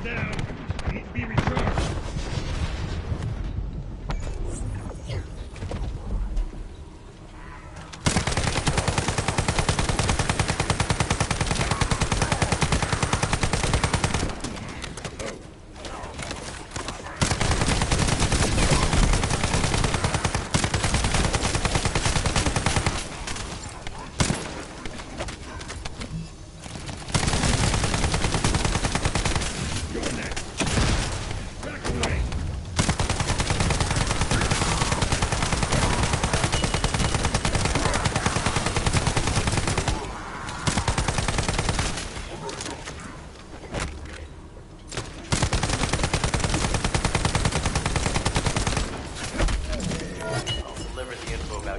down. Need to be recharged.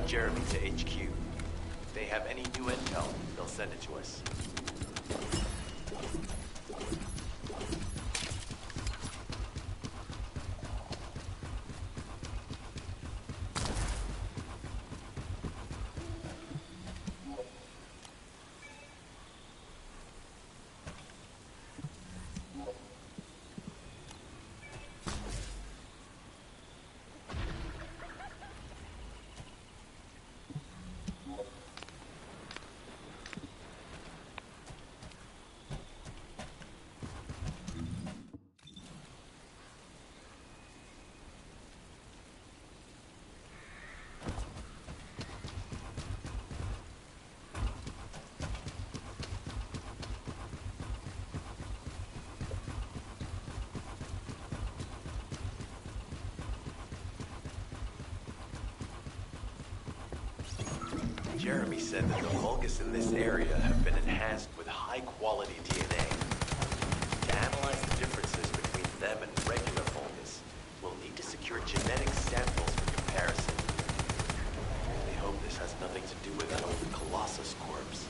Jeremy to HQ. If they have any new intel, they'll send it to us. Jeremy said that the Vulgus in this area have been enhanced with high-quality DNA. To analyze the differences between them and regular Vulgus, we'll need to secure genetic samples for comparison. We hope this has nothing to do with that old Colossus corpse.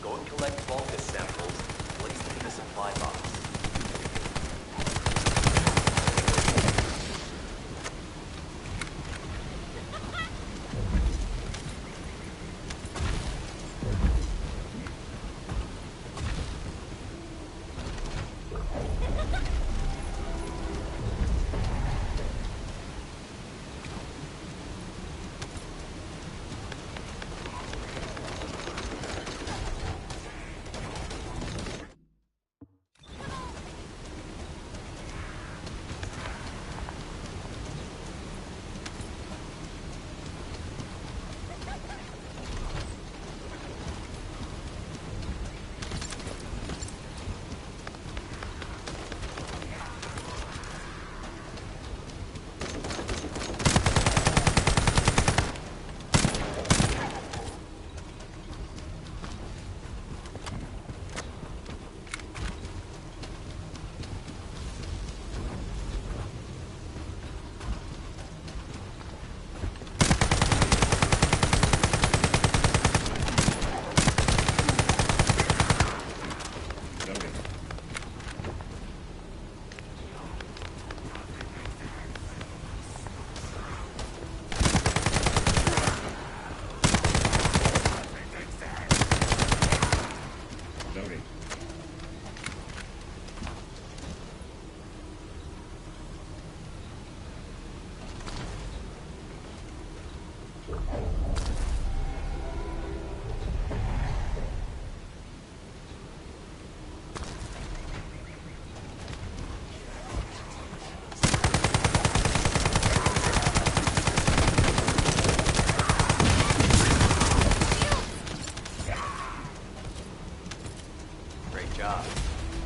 Go and collect Vulgus samples and place them in the supply box.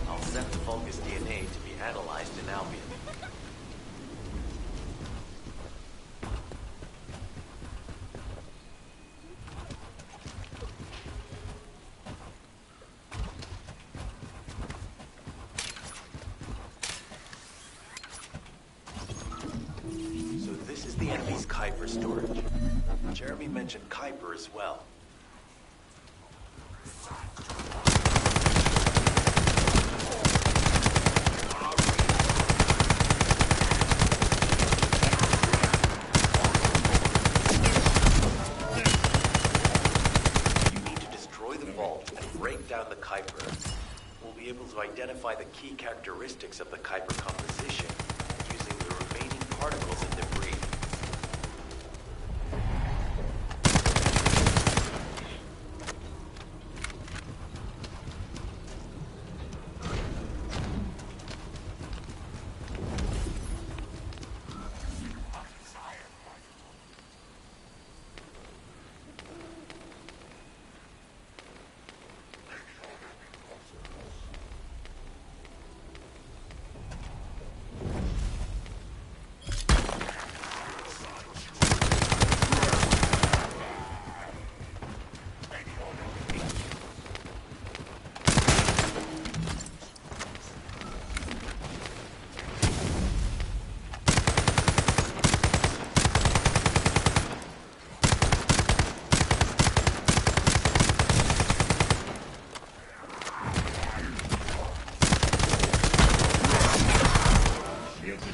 I'll send the Vulgus DNA to be analyzed in Albion. So this is the enemy's Kuiper storage. Jeremy mentioned Kuiper as well. Down the Kuiper, we'll be able to identify the key characteristics of the Kuiper composition using the remaining particles and debris.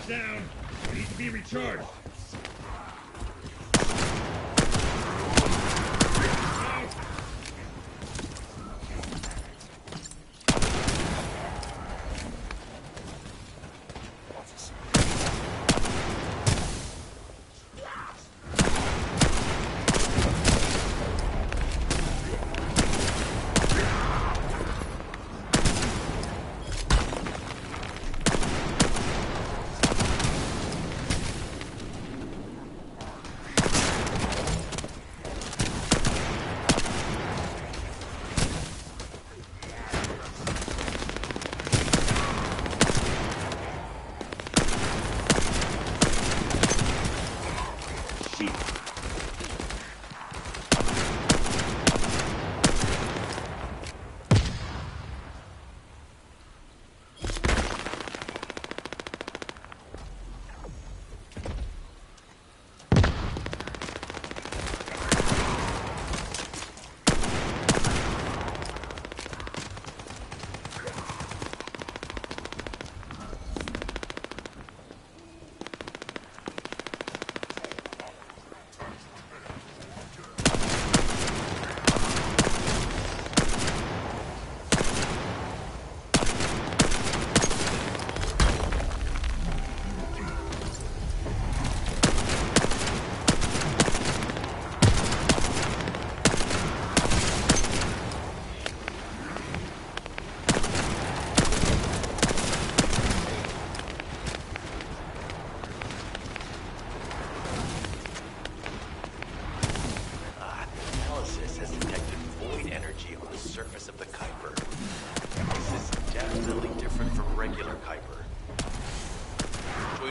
Down. Need to be recharged.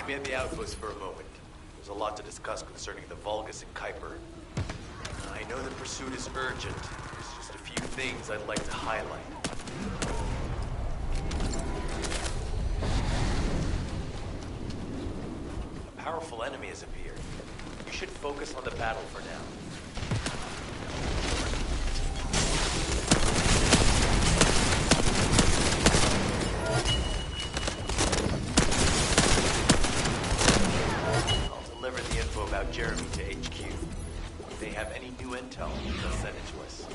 Me at the outpost for a moment. There's a lot to discuss concerning the Vulgus and Kuiper. I know the pursuit is urgent. There's just a few things I'd like to highlight. A powerful enemy has appeared. You should focus on the battle for now. About Jeremy to HQ. If they have any new intel, they'll send it to us.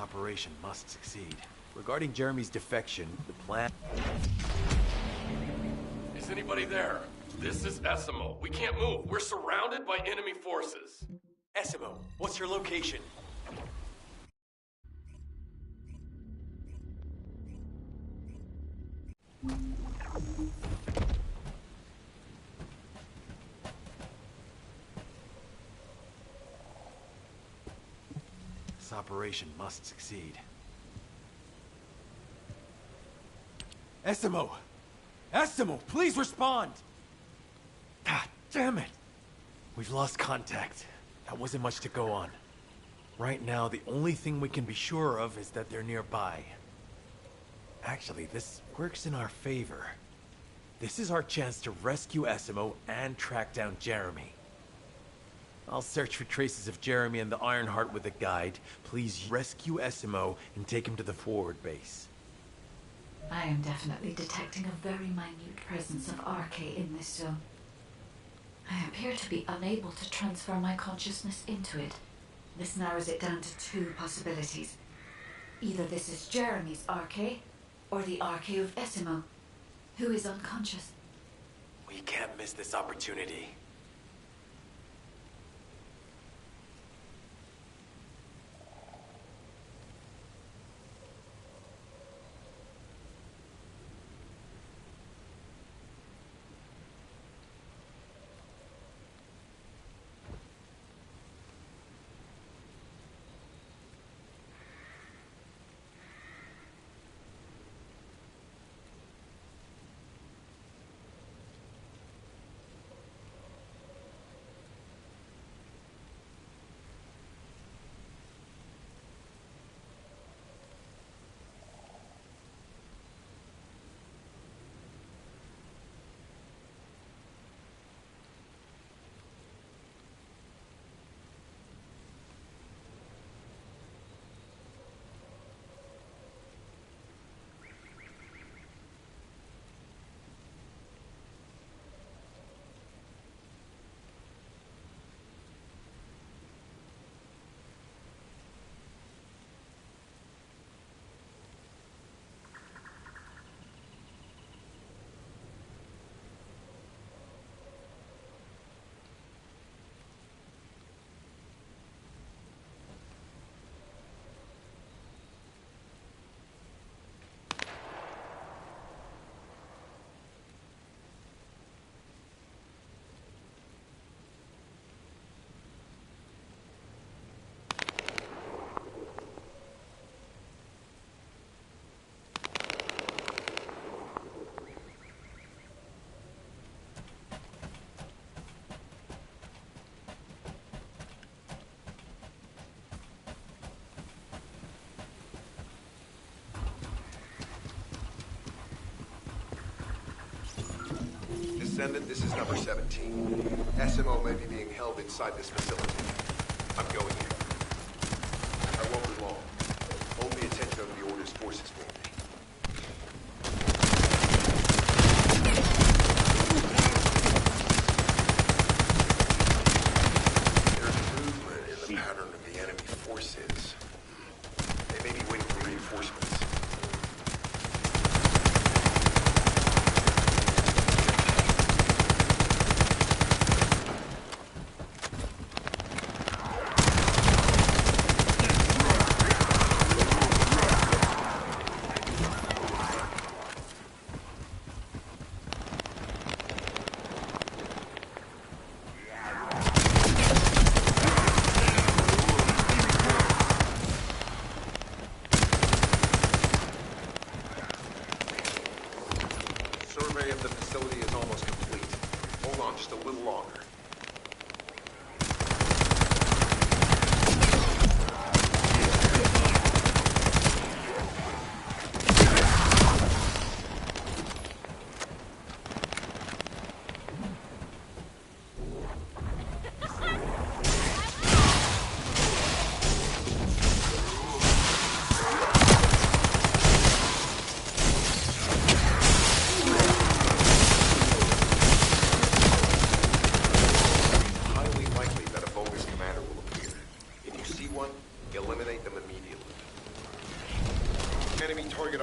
operation must succeed. Regarding Jeremy's defection, the plan... Is anybody there? This is Essimo. We can't move. We're surrounded by enemy forces. Essimo, what's your location? This operation must succeed. Essimo! Essimo, please respond! God damn it! We've lost contact. That wasn't much to go on. Right now, the only thing we can be sure of is that they're nearby. Actually, this works in our favor. This is our chance to rescue Essimo and track down Jeremy. I'll search for traces of Jeremy and the Ironheart with a guide. Please rescue Essimo and take him to the forward base. I am definitely detecting a very minute presence of RK in this zone. I appear to be unable to transfer my consciousness into it. This narrows it down to two possibilities. Either this is Jeremy's RK, or the RK of Essimo, who is unconscious. We can't miss this opportunity. Descendant, this is number 17. SMO may be being held inside this facility. I'm going in. I won't be long. Hold the attention of the Order's forces for me. There's movement in the pattern of the enemy forces. They may be waiting for reinforcements.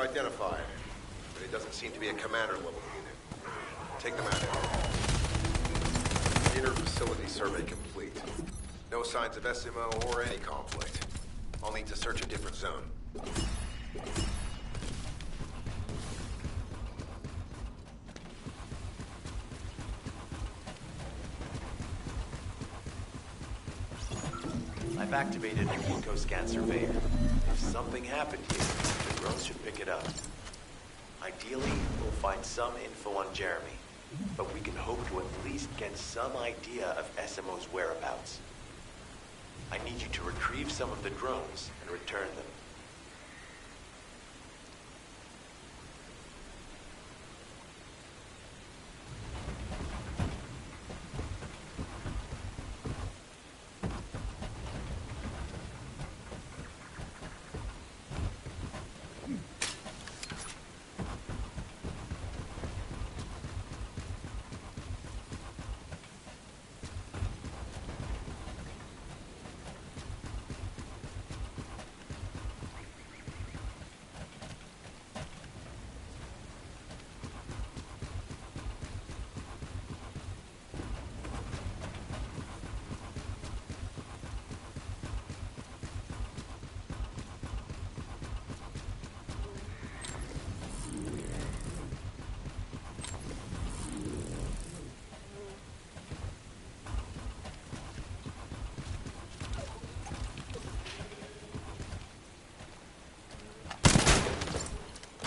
identified, but it doesn't seem to be a commander-level unit. Take them out. Inner facility survey complete. No signs of SMO or any conflict. I'll need to search a different zone. I've activated an eco-scan surveyor. If something happened here, the drones should pick it up. Ideally, we'll find some info on Jeremy, but we can hope to at least get some idea of SMO's whereabouts. I need you to retrieve some of the drones and return them.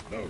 No.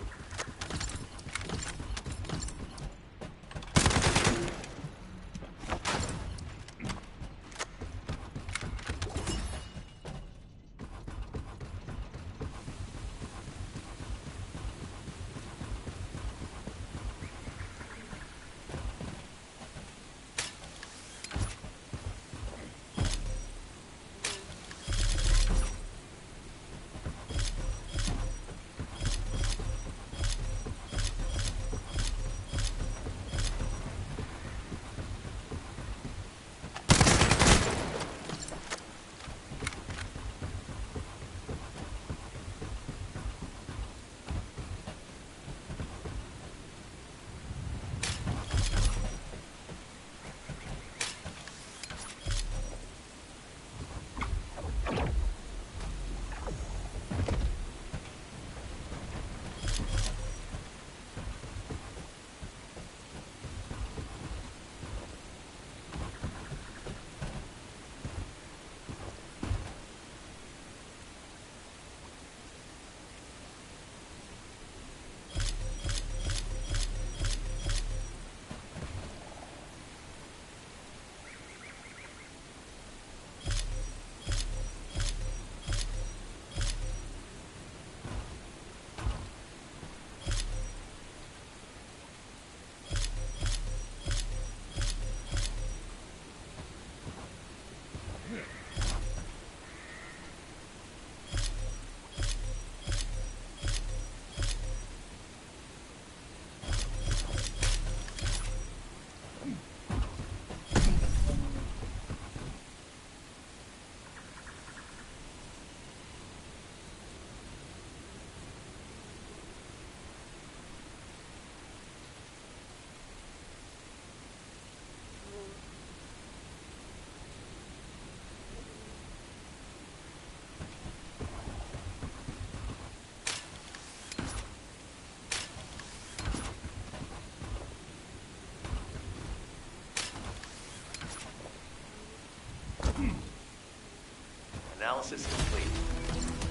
Analysis complete.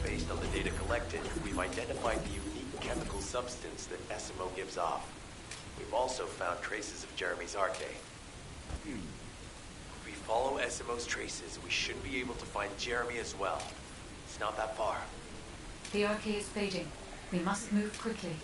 Based on the data collected, we've identified the unique chemical substance that SMO gives off. We've also found traces of Jeremy's arcade. If we follow SMO's traces, we should be able to find Jeremy as well. It's not that far. The arcade is fading. We must move quickly.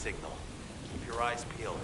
signal. Keep your eyes peeled.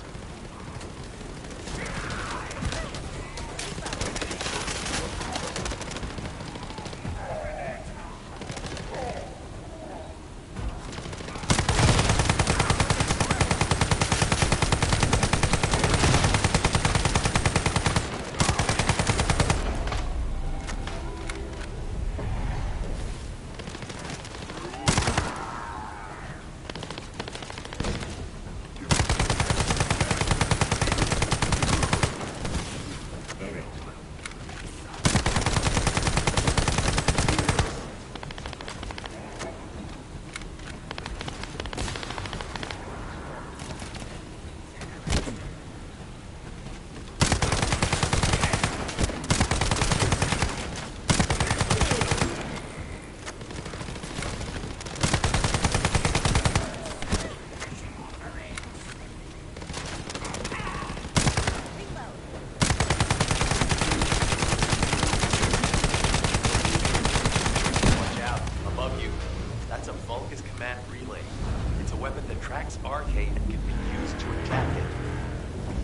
Tracks RK and can be used to attack it.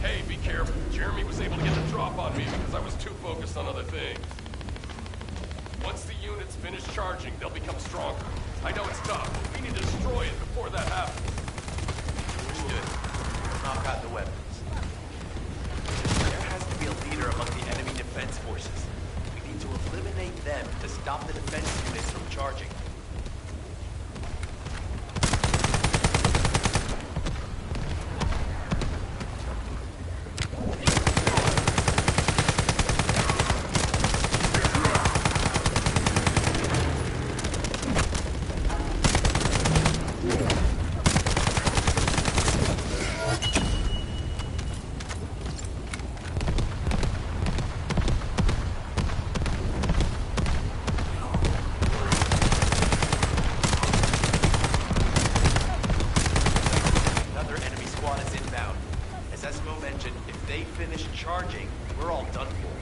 Hey, be careful. Jeremy was able to get the drop on me because I was too focused on other things. Once the units finish charging, they'll become stronger. I know it's tough, but we need to destroy it before that happens. Understood. Knock out the weapons. There has to be a leader among the enemy defense forces. We need to eliminate them to stop the defense units from charging. Charging, we're all done for.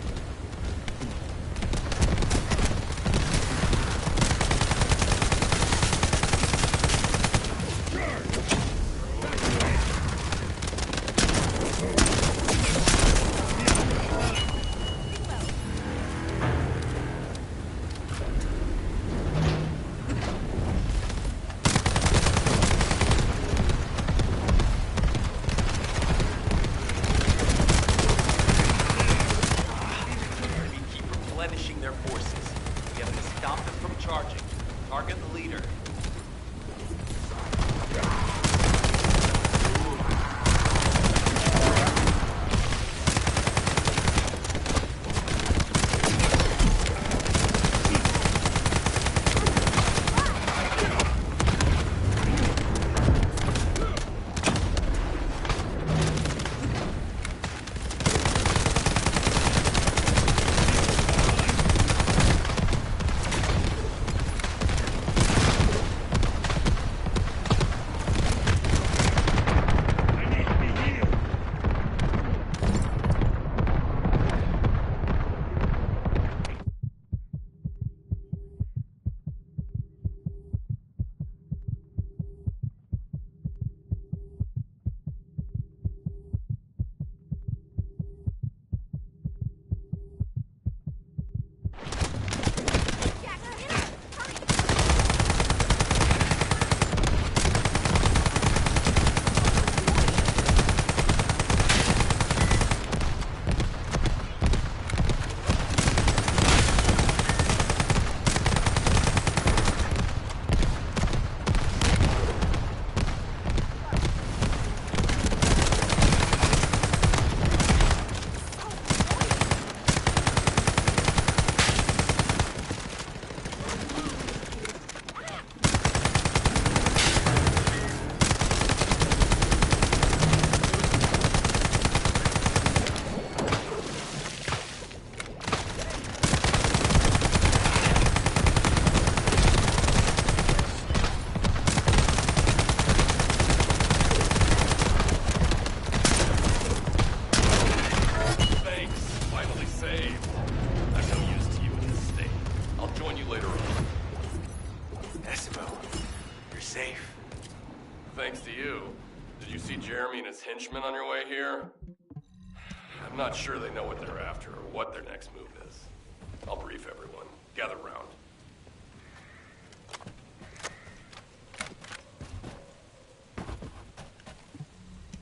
henchmen on your way here? I'm not sure they know what they're after or what their next move is. I'll brief everyone. Gather round.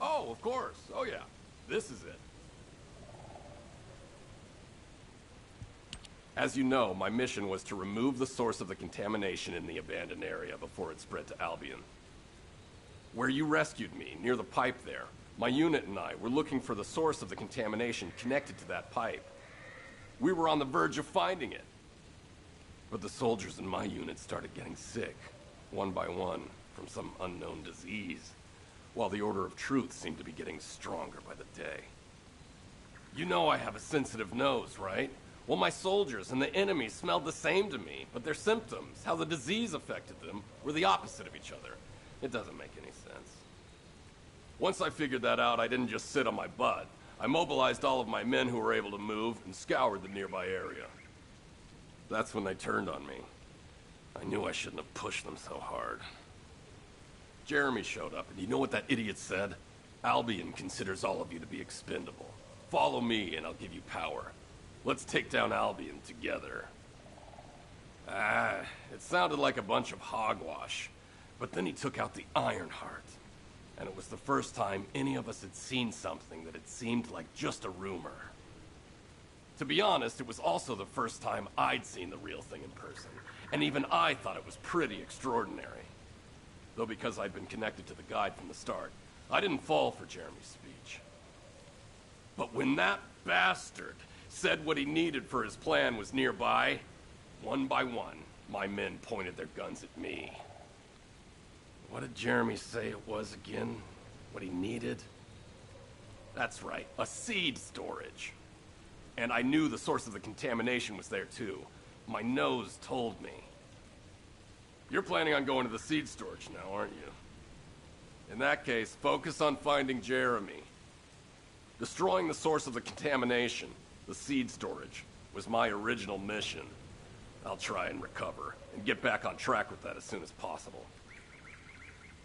Oh, of course. Oh, yeah. This is it. As you know, my mission was to remove the source of the contamination in the abandoned area before it spread to Albion. Where you rescued me, near the pipe there, my unit and I were looking for the source of the contamination connected to that pipe. We were on the verge of finding it. But the soldiers in my unit started getting sick, one by one, from some unknown disease, while the Order of Truth seemed to be getting stronger by the day. You know I have a sensitive nose, right? Well, my soldiers and the enemy smelled the same to me, but their symptoms, how the disease affected them, were the opposite of each other. It doesn't make any sense. Once I figured that out, I didn't just sit on my butt. I mobilized all of my men who were able to move and scoured the nearby area. That's when they turned on me. I knew I shouldn't have pushed them so hard. Jeremy showed up, and you know what that idiot said? Albion considers all of you to be expendable. Follow me, and I'll give you power. Let's take down Albion together. It sounded like a bunch of hogwash. But then he took out the Ironheart. And it was the first time any of us had seen something that had seemed like just a rumor. To be honest, it was also the first time I'd seen the real thing in person. And even I thought it was pretty extraordinary. Though because I'd been connected to the guide from the start, I didn't fall for Jeremy's speech. But when that bastard said what he needed for his plan was nearby, one by one, my men pointed their guns at me. What did Jeremy say it was again? What he needed? That's right, a seed storage. And I knew the source of the contamination was there too. My nose told me. You're planning on going to the seed storage now, aren't you? In that case, focus on finding Jeremy. Destroying the source of the contamination, the seed storage, was my original mission. I'll try and recover, and get back on track with that as soon as possible.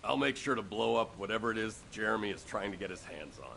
I'll make sure to blow up whatever it is Jeremy is trying to get his hands on.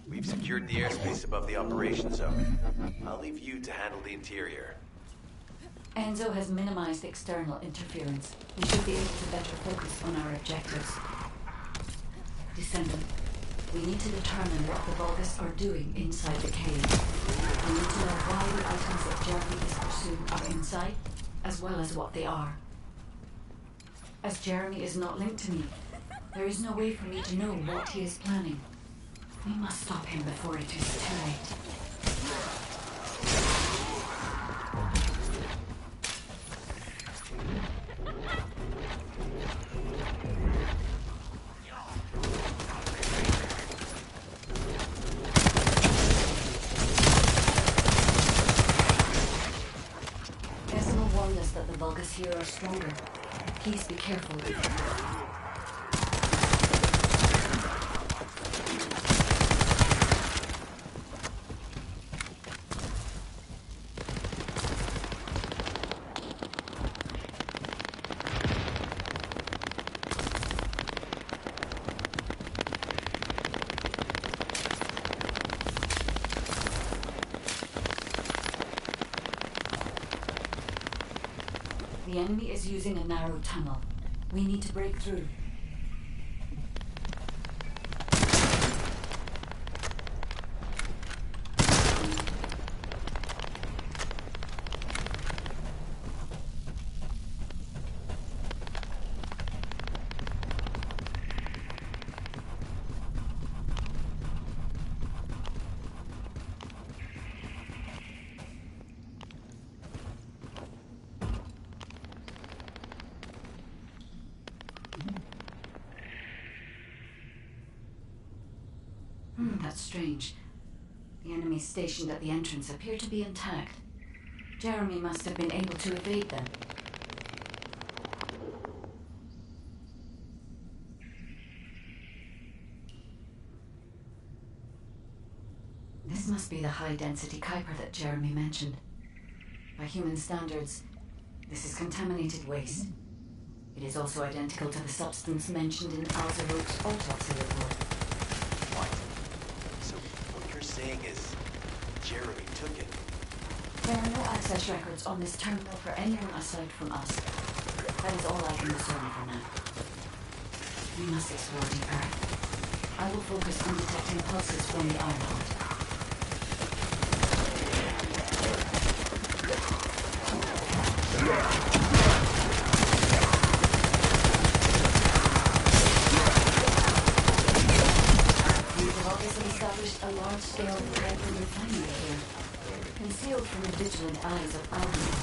We've secured the airspace above the operation zone. I'll leave you to handle the interior. Enzo has minimized external interference. We should be able to better focus on our objectives. Descendant, we need to determine what the Vulgus are doing inside the cave. We need to know why the items that Jeremy is pursuing are inside, as well as what they are. As Jeremy is not linked to me, there is no way for me to know what he is planning. We must stop him before it is too late. Desmond warned us that the Vulgus here are stronger. Please be careful. The enemy is using a narrow tunnel. We need to break through. That's strange. The enemies stationed at the entrance appear to be intact. Jeremy must have been able to evade them. This must be the high-density Kuiper that Jeremy mentioned. By human standards, this is contaminated waste. It is also identical to the substance mentioned in Alzerok's autopsy report. What? So what you're saying is Jeremy took it? There are no access records on this terminal for anyone aside from us. That is all I can discern for now. We must explore deeper. I will focus on detecting pulses from the Ironheart. A large-scale Kuiper refinery here, concealed from the vigilant eyes of Albion.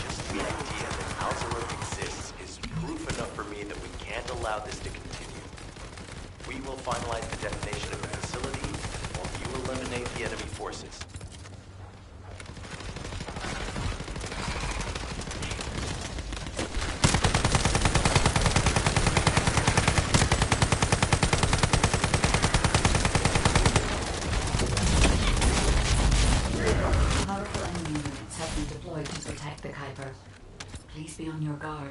Just the idea that Alzerok exists is proof enough for me that we can't allow this to continue. We will finalize the detonation of the facility while you eliminate the enemy forces. Please be on your guard.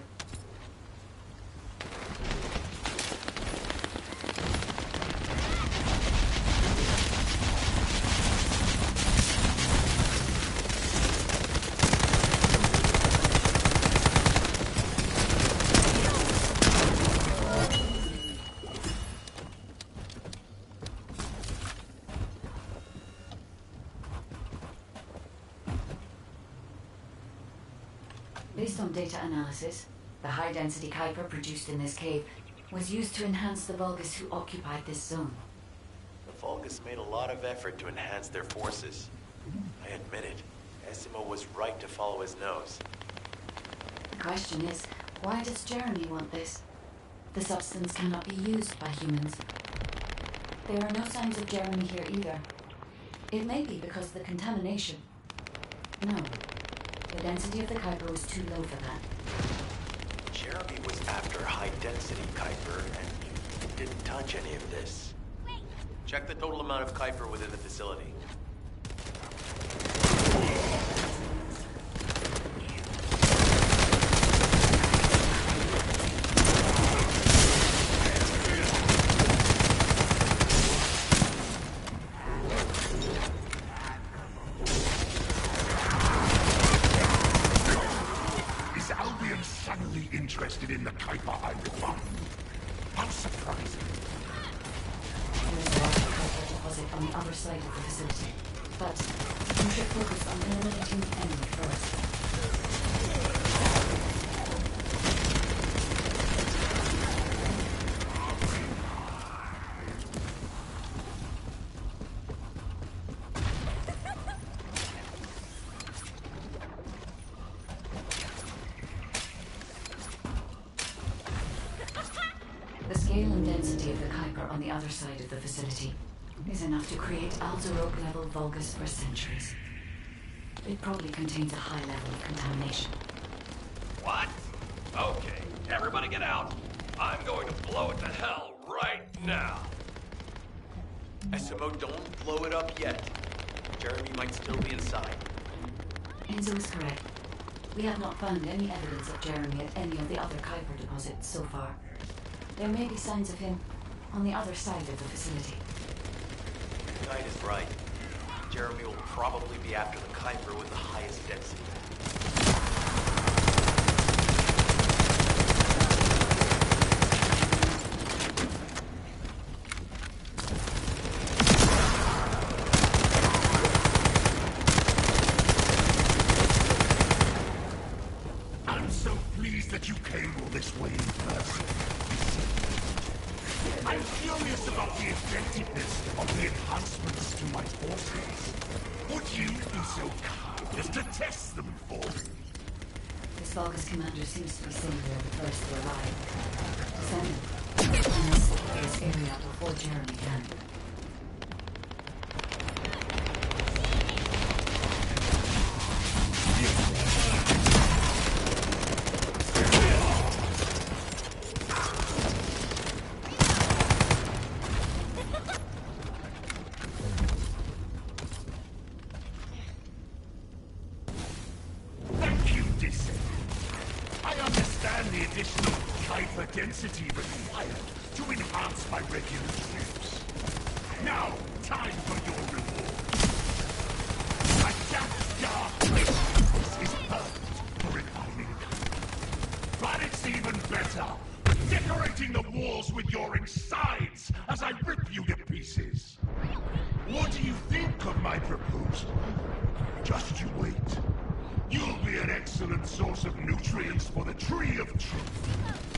Based on data analysis, the high-density Kuiper produced in this cave was used to enhance the Vulgus who occupied this zone. The Vulgus made a lot of effort to enhance their forces. I admit it. Esimo was right to follow his nose. The question is, why does Jeremy want this? The substance cannot be used by humans. There are no signs of Jeremy here either. It may be because of the contamination. No. The density of the Kuiper was too low for that. Jeremy was after high-density Kuiper and didn't touch any of this. Check the total amount of Kuiper within the facility. Interested in the Kuiper I refined. How surprising. There is a large Kuiper deposit on the other side of the facility, but you should focus on eliminating the enemy first. The scale and density of the Kuiper on the other side of the facility is enough to create Alzerok-level Vulgus for centuries. It probably contains a high level of contamination. What? Okay, everybody get out. I'm going to blow it to hell right now. Esimo, don't blow it up yet. Jeremy might still be inside. Enzo is correct. We have not found any evidence of Jeremy at any of the other Kuiper deposits so far. There may be signs of him on the other side of the facility. Knight is right. Jeremy will probably be after the Kuiper with the highest density. I'm so pleased that you came all this way in person. I'm curious about the effectiveness of the enhancements to my forces. Would you be so kind as to test them for me? This Vulgus commander seems to be saying they're the first to arrive. Descendant, I must secure this area before Jeremy can. alpha density required to enhance my regular troops. Now, time for your reward. A dark place is perfect for refining. But it's even better decorating the walls with your insides as I rip you to pieces. What do you think of my proposal? Just you wait. You'll be an excellent source of nutrients for the Tree of Truth.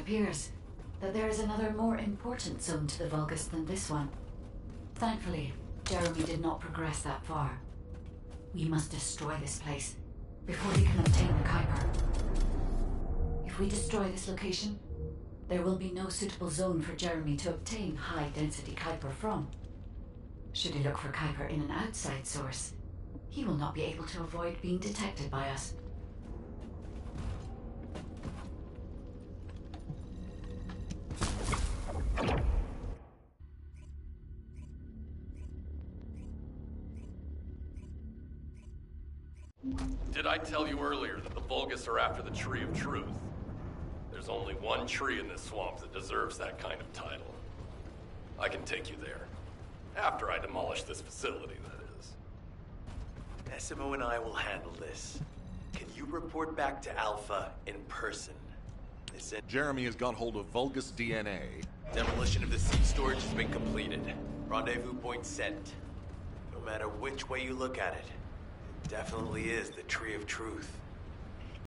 appears that there is another more important zone to the Vulgus than this one. Thankfully, Jeremy did not progress that far. We must destroy this place before we can obtain the Kuiper. If we destroy this location, there will be no suitable zone for Jeremy to obtain high-density Kuiper from. Should he look for Kuiper in an outside source, he will not be able to avoid being detected by us. Did I tell you earlier that the Vulgus are after the Tree of Truth? There's only one tree in this swamp that deserves that kind of title. I can take you there. After I demolish this facility, that is. SMO and I will handle this. Can you report back to Alpha in person? Jeremy has got hold of Vulgus DNA. Demolition of the seed storage has been completed. Rendezvous point set. matter which way you look at it, it definitely is the Tree of Truth.